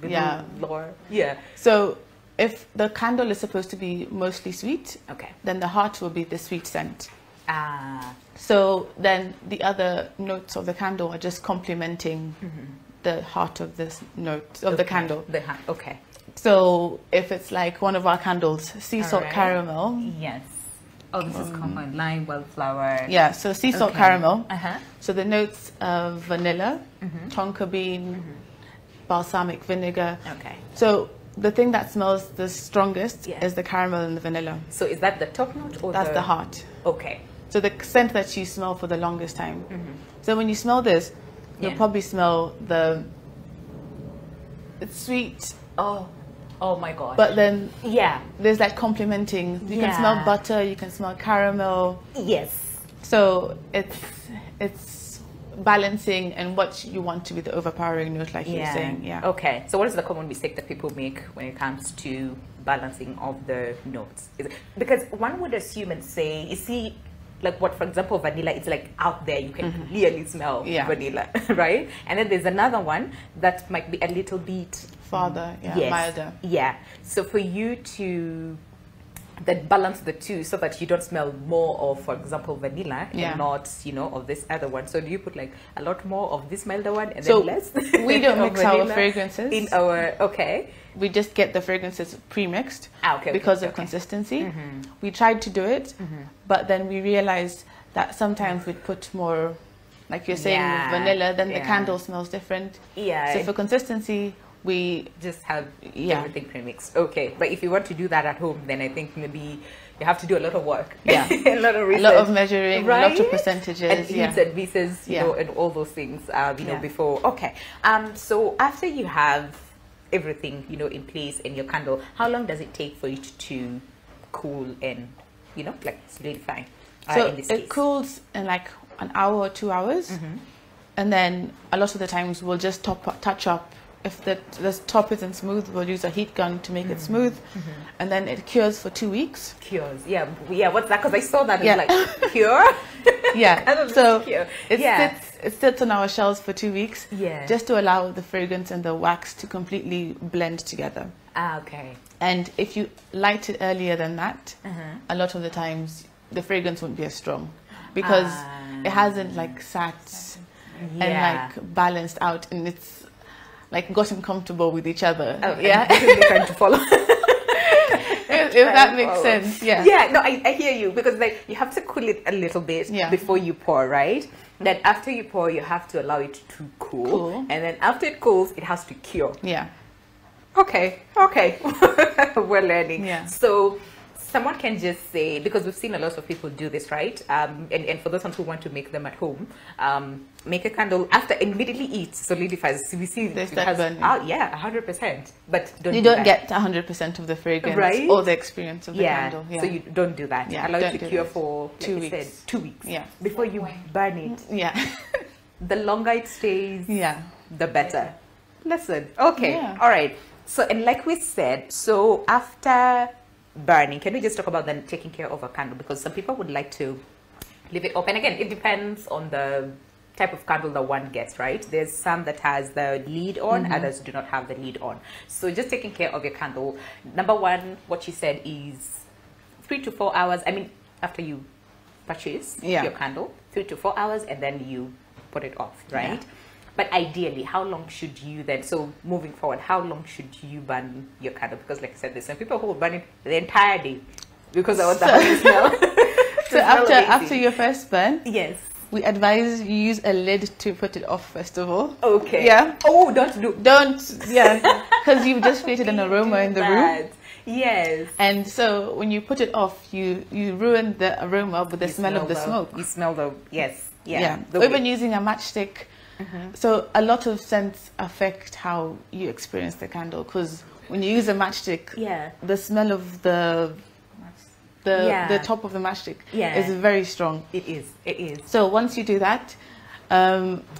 Yeah. lower. Yeah. So if the candle is supposed to be mostly sweet, Okay. then the hot will be the sweet scent. Ah. So then the other notes of the candle are just complementing the heart of this note of the candle. Okay. So if it's like one of our candles, sea salt Alright. caramel. Yes. Oh, this is common. Lime, wildflower. Yeah, so sea salt Okay. caramel. Uh-huh. So the notes of vanilla, tonka bean, balsamic vinegar. Okay. So the thing that smells the strongest is the caramel and the vanilla. So is that the top note or That's the heart. Okay. So the scent that you smell for the longest time. So when you smell this, you'll probably smell it's sweet. Oh my God. But then there's that complementing. You can smell Yeah. butter, you can smell caramel. Yes. So it's balancing and what you want to be the overpowering note, like you're saying. Yeah. Okay. So what is the common mistake that people make when it comes to balancing of the notes? Because one would assume and say, you see, like what, for example, vanilla, it's like out there, you can clearly smell vanilla, right? And then there's another one that might be a little bit farther, milder. Yeah. So for you to then balance the two so that you don't smell more of, for example, vanilla and not, of this other one. So do you put like a lot more of this milder one and then less? We don't of mix our vanilla fragrances. in our, We just get the fragrances pre-mixed okay, because of consistency. We tried to do it, but then we realized that sometimes we'd put more, like you're saying, with vanilla, then the candle smells different. Yeah. So for consistency, we just have everything pre-mixed. Okay, but if you want to do that at home, then I think maybe you have to do a lot of work. Yeah, a lot of research, a lot of measuring, right? a lot of percentages, and heats and visas, you know, and all those things. You know, before. Okay, so after you have everything, you know, in place in your candle, how long does it take for it to cool and, you know, like solidify? So in this it case? cools in like an hour or 2 hours, and then a lot of the times we'll just touch up. If the top isn't smooth, we'll use a heat gun to make it smooth, and then it cures for 2 weeks. Cures, yeah. What's that? Because I saw that it's like cure. Yeah. So cure. It sits on our shelves for 2 weeks. Yeah. Just to allow the fragrance and the wax to completely blend together. Ah, okay. And if you light it earlier than that, a lot of the times the fragrance won't be as strong because it hasn't like sat and like balanced out, and it's like gotten comfortable with each other. Oh, yeah. Trying to follow. if that makes sense. Yeah. Yeah, no, I hear you, because like you have to cool it a little bit before you pour, right? Then after you pour, you have to allow it to cool. And then after it cools, it has to cure. Yeah. Okay. We're learning. Yeah. So someone can just say, because we've seen a lot of people do this, right? And for those ones who want to make them at home, make a candle after immediately it solidifies. We see they it start has, burning. 100%. But you don't get 100% of the fragrance, right? Or the experience of the candle. Yeah. So you don't do that. Yeah, allow it to cure for 2 weeks. 2 weeks. Yeah. Before you burn it. Yeah. The longer it stays, the better. Listen. Okay. Yeah. All right. So, and like we said, so after burning, can we just talk about then taking care of a candle? Because some people would like to leave it open. Again, it depends on the type of candle that one gets, right? There's some that has the lid on, others do not have the lid on. So just taking care of your candle. Number one, what you said is 3 to 4 hours. I mean, after you purchase your candle, 3 to 4 hours, and then you put it off, right? Yeah. But ideally, how long should you then, so moving forward, how long should you burn your candle? Because like I said, there's some people who will burn it the entire day because I want the holy smell. So after your first burn, yes, we advise you use a lid to put it off first of all. Okay. Yeah. Oh, because you've just created an aroma in the room. Yes. And so when you put it off, you ruin the aroma with the smell of the smoke. You smell the, Or even using a matchstick. So a lot of scents affect how you experience the candle, because when you use a matchstick, the smell of the top of the matchstick is very strong. It is. So once you do that,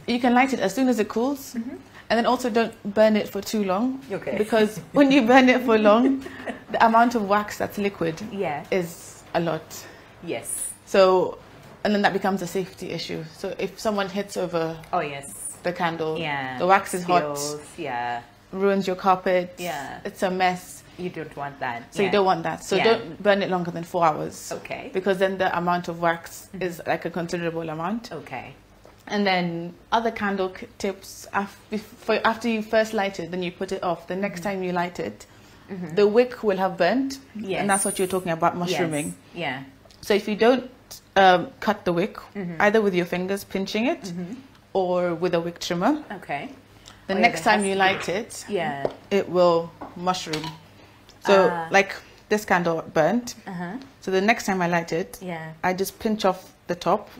you can light it as soon as it cools, and then also don't burn it for too long. Okay. Because when you burn it for long, the amount of wax that's liquid is a lot. Yes. So, and then that becomes a safety issue. So if someone hits over the candle, the wax is hot, ruins your carpet, it's a mess. You don't want that. So you don't want that. So don't burn it longer than 4 hours. Okay. Because then the amount of wax is like a considerable amount. Okay. And then other candle tips, after you first light it, then you put it off. The next time you light it, the wick will have burnt. Yes. And that's what you're talking about, mushrooming. Yes. Yeah. So if you don't cut the wick, either with your fingers pinching it or with a wick trimmer. Okay. The next time you light it, it will mushroom. So like this candle burnt. So the next time I light it, I just pinch off the top.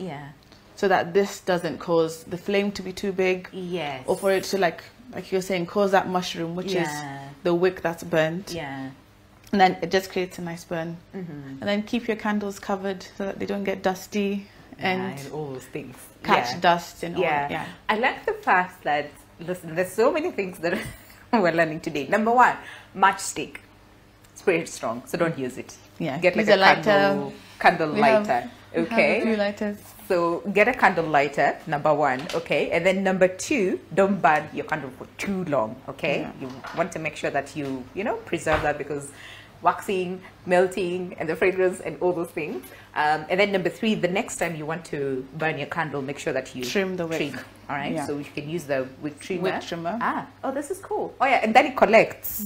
So that this doesn't cause the flame to be too big. Yes. Or for it to like you're saying, cause that mushroom, which is the wick that's burnt. And then it just creates a nice burn. And then keep your candles covered so that they don't get dusty and all those things. Catch dust and all. Yeah. I like the fact that, listen, there's so many things that we're learning today. Number one, matchstick. It's pretty strong, so don't use it. Yeah. Get like use a lighter. Candle lighter. Okay. We have a few lighters. So get a candle lighter, number one, okay? And then number two, don't burn your candle for too long, okay? You want to make sure that you preserve that, because waxing, melting, and the fragrance and all those things. And then number three, the next time you want to burn your candle, make sure that you trim the wick. All right, so you can use the wick trimmer. Wick trimmer. Oh, this is cool. Oh yeah, and then it collects.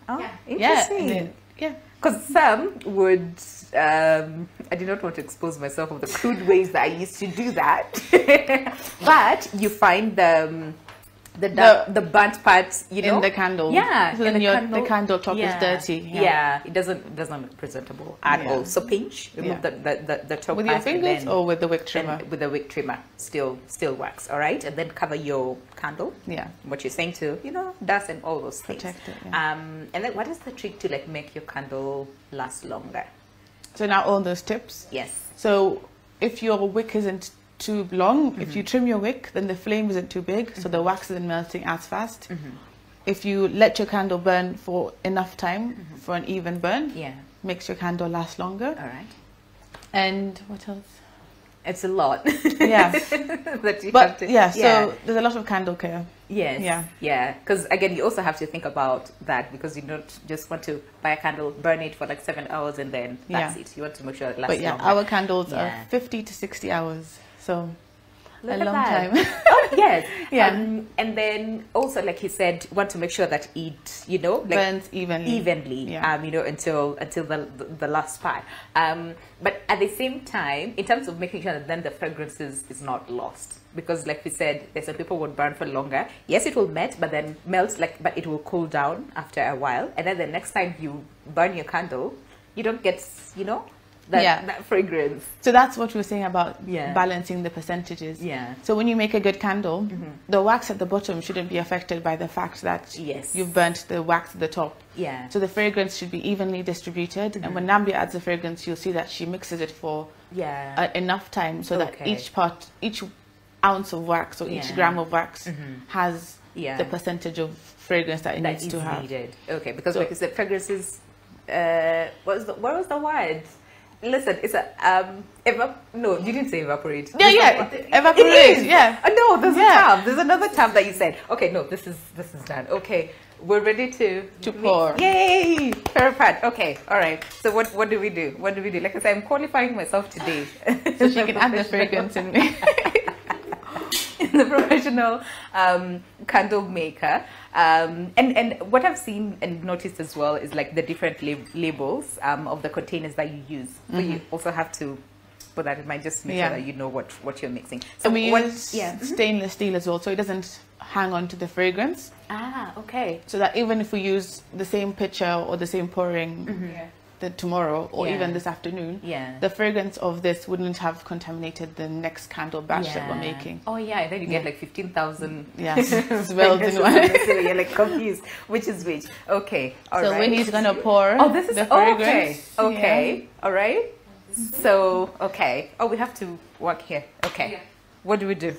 Oh, interesting. Because some would, I did not want to expose myself of the crude ways that I used to do that. But you find the the burnt parts, you know, in the candle. Yeah, so then the candle top is dirty. Yeah, it doesn't look presentable at all. So pinch, remove the top with your fingers or with the wick trimmer. With the wick trimmer, still works. All right, and then cover your candle. Yeah, what you're saying to dust and all those things. Protect it. Yeah. And then what is the trick to like make your candle last longer? So now all those tips. Yes. So if your wick isn't too long, if you trim your wick, then the flame isn't too big, so the wax isn't melting as fast. If you let your candle burn for enough time for an even burn, makes your candle last longer. All right. And what else? It's a lot. Yeah. So there's a lot of candle care. Yes. Yeah. Because again, you also have to think about that, because you don't just want to buy a candle, burn it for like 7 hours, and then that's it. You want to make sure it lasts longer. Our candles are 50 to 60 hours. So a long time. Oh, yes. Yeah. And then also, like you said, want to make sure that it, burns evenly. Until the last part. But at the same time, in terms of making sure that then the fragrance is not lost, because like we said, there's some people would burn for longer. Yes, it will melt, but but it will cool down after a while. And then the next time you burn your candle, you don't get, that fragrance. So that's what we were saying about balancing the percentages. Yeah. So when you make a good candle, the wax at the bottom shouldn't be affected by the fact that you've burnt the wax at the top. Yeah. So the fragrance should be evenly distributed. And when Nambia adds the fragrance, you'll see that she mixes it for enough time so that each ounce of wax or each gram of wax has the percentage of fragrance that it needs to have. Needed. Okay, because like you said, fragrances. What was the word? Listen, it's no, you didn't say evaporate. Evaporate. No, there's a term. There's another term that you said. Okay, no, this is done. Okay, we're ready to pour. Yay! Fair part. Okay, all right. So what do we do? What do we do? Like I said, I'm qualifying myself today. So she can add the fragrance in me. The professional candle maker, and what I've seen and noticed as well is like the different labels of the containers that you use. So you also have to put that in mind, just to make sure that you know what you're mixing. So we use stainless steel as well, so it doesn't hang on to the fragrance. Ah, okay. So that even if we use the same pitcher or the same pouring tomorrow or even this afternoon, the fragrance of this wouldn't have contaminated the next candle batch that we're making. Oh yeah, and then you get like 15,000 smells in one. So you're like confused which is which. Okay, all right. So when he's gonna pour the fragrance. Okay, all right. So we have to work here. Okay, what do we do?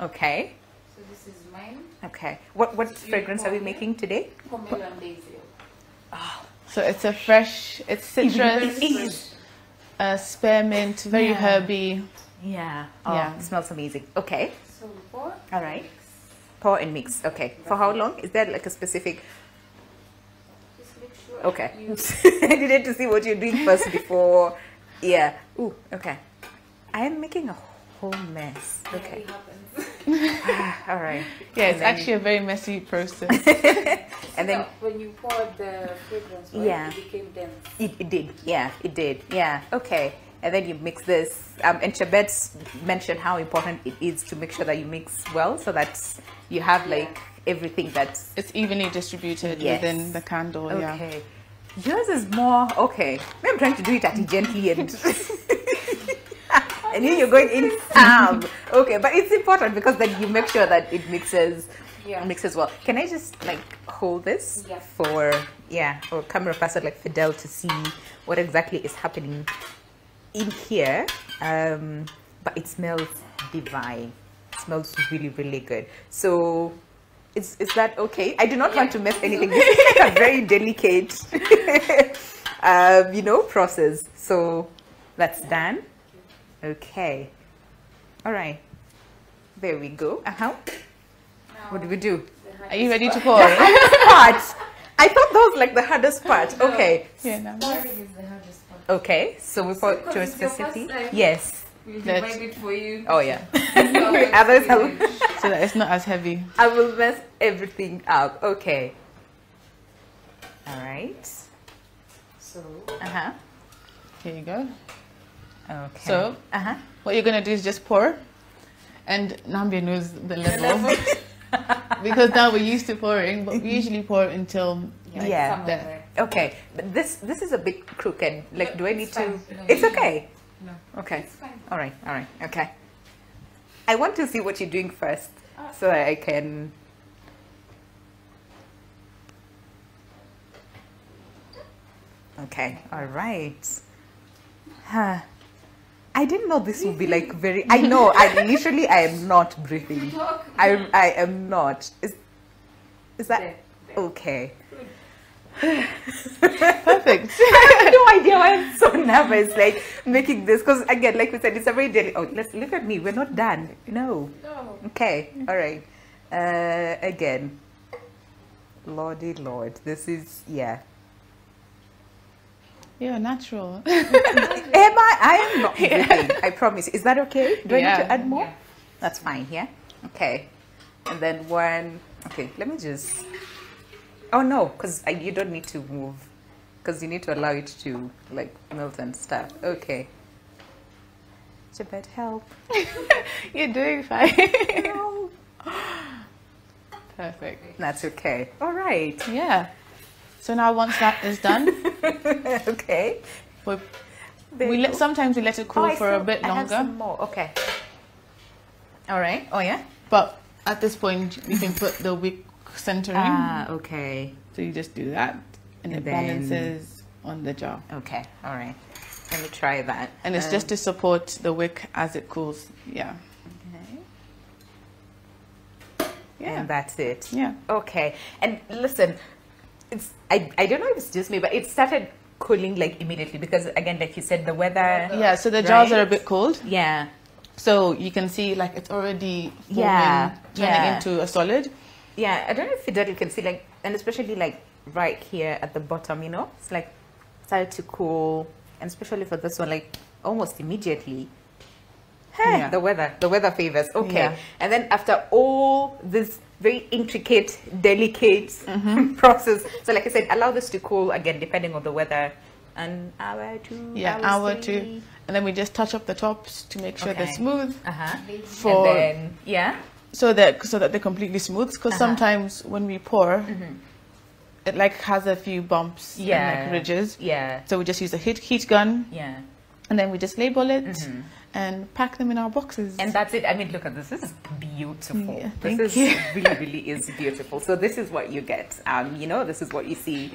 Okay. So this is mine. Okay, what fragrance are we making today? Pomelo and basil. Oh. So it's a fresh, it's citrus, spearmint, very herby. Yeah. Oh, it smells amazing. Okay. So we pour. All right. Pour and mix. Okay. For how long? Is there like a specific? Just make sure. Okay. I needed to see what you're doing first before. Yeah. Ooh. Okay. I am making a whole mess. Okay. All right. Yeah, it's actually a very messy process. And then when you poured the fragrance, it became dense. It did. Yeah, it did. Yeah. Okay. And then you mix this. And Chabet mentioned how important it is to make sure that you mix well, so that you have like everything that's evenly distributed within the candle. Okay. Yours is more I'm trying to do it gently and. And then you're going in some. Okay, but it's important because then you make sure that it mixes well. Can I just like hold this for camera person like Fidel to see what exactly is happening in here? But it smells divine. It smells really, really good. So is that okay? I do not want to mess anything. This is like a very delicate process. So that's done. Okay. All right. There we go. What do we do? Are you ready to pour? The hardest part. I thought that was like the hardest part. Okay. Pouring is the hardest part. Okay. So we pour to a specific. Yes. We'll divide it for you. Oh yeah. Others have. So that it's not as heavy. I will mess everything up. Okay. All right. So. Here you go. Okay. So, what you're going to do is just pour, and Nambia knows the level. because now we're used to pouring, but we usually pour until Okay, but this is a bit crooked. Like, do I need to? It's okay. No. Okay. It's fine. All right. Okay. I want to see what you're doing first, so I can. Okay. All right. Huh. I didn't know this would be like very. I know. I am not breathing. I am not. Is that okay? Perfect. I have no idea why I'm so nervous, like making this, because again, like we said, it's a very daily. Oh, let's look at me. We're not done. No. Okay. All right. Again. Lordy Lord, this is You're natural. Am I? I am not breathing. I promise. Is that okay? Do I need to add more? Yeah. That's fine. Yeah. Okay. And then one. Okay. Let me just. Oh no, because you don't need to move, because you need to allow it to like melt and stuff. Okay. Jabet, help. You're doing fine. No. Perfect. That's okay. All right. Yeah. So now once that is done, okay. Sometimes we let it cool for a bit longer. I have some more. Okay. All right. Oh yeah. But at this point, you can put the wick centering. Okay. So you just do that, and it balances on the jar. Okay. All right. Let me try that. And it's just to support the wick as it cools. Yeah. Okay. Yeah. And that's it. Yeah. Okay. And listen, I don't know if it's just me, but it started cooling like immediately because again, like you said, the weather. Yeah. So the jars are a bit cold. Yeah. So you can see like it's already forming, turning into a solid. Yeah, I don't know if you can see like, and especially like right here at the bottom, it's like started to cool, and especially for this one, like almost immediately. Hey, the weather favors. Okay, and then after all this very intricate, delicate process, so like I said, allow this to cool again, depending on the weather, an hour, 2 hours, hour, 2, and then we just touch up the tops to make sure they're smooth. And then, so that they're completely smooth, because sometimes when we pour, it like has a few bumps and like ridges. Yeah. So we just use a heat gun. Yeah. And then we just label it and pack them in our boxes. And that's it. I mean, look at this. This is beautiful. Yeah, this really is beautiful. So this is what you get. This is what you see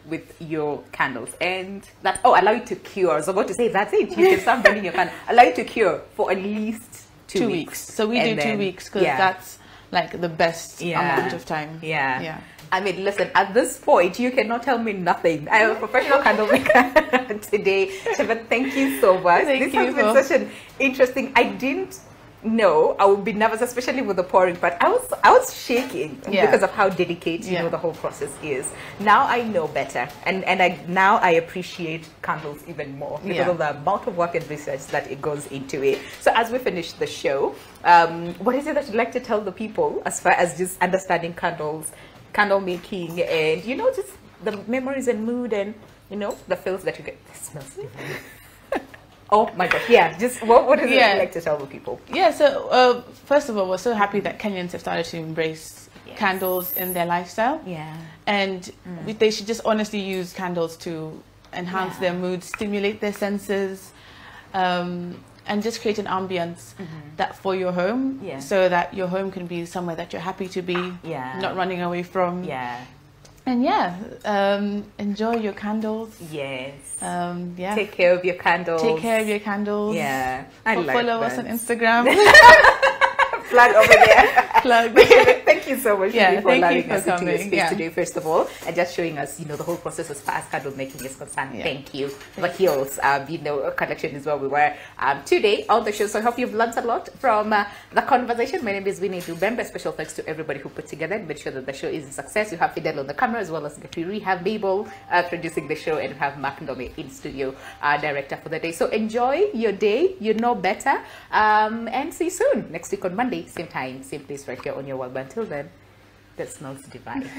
with your candles. And that's allow you to cure. I was about to say that's it. You can start burning your candle. Allow you to cure for at least 2 weeks. So we do 2 weeks because that's like the best amount of time. Yeah. I mean, listen, at this point, you cannot tell me nothing. I am a professional candle maker today. But thank you so much. This has been such an interesting. I didn't know I would be nervous, especially with the pouring, but I was shaking because of how delicate the whole process is. Now I know better, and now I appreciate candles even more because of the amount of work and research that it goes into it. So as we finish the show, what is it that you'd like to tell the people as far as just understanding candles, candle making, and just the memories and mood and the feels that you get? This smells divine. Oh my gosh, just what is it you'd like to tell the people? So first of all, we're so happy that Kenyans have started to embrace candles in their lifestyle. And they should just honestly use candles to enhance their mood, stimulate their senses, and just create an ambience that for your home, so that your home can be somewhere that you're happy to be, not running away from. And enjoy your candles. Yes. Take care of your candles. Take care of your candles. Yeah. Follow us on Instagram. Plug over there. Plug. Thank you so much for allowing us into your space today, first of all, and just showing us, the whole process as far as candle making is concerned. Thank you. But heels, collection is where we were today on the show. So I hope you've learned a lot from the conversation. My name is Winnie Dubembe. Special thanks to everybody who put together and made sure that the show is a success. You have Fidel on the camera, as well as Gaturi, have Mabel producing the show, and have Mark Ndome in studio, director for the day. So enjoy your day. You know better. And see you soon next week on Monday. Same time, same place, right here on your world. But until then, that smells divine.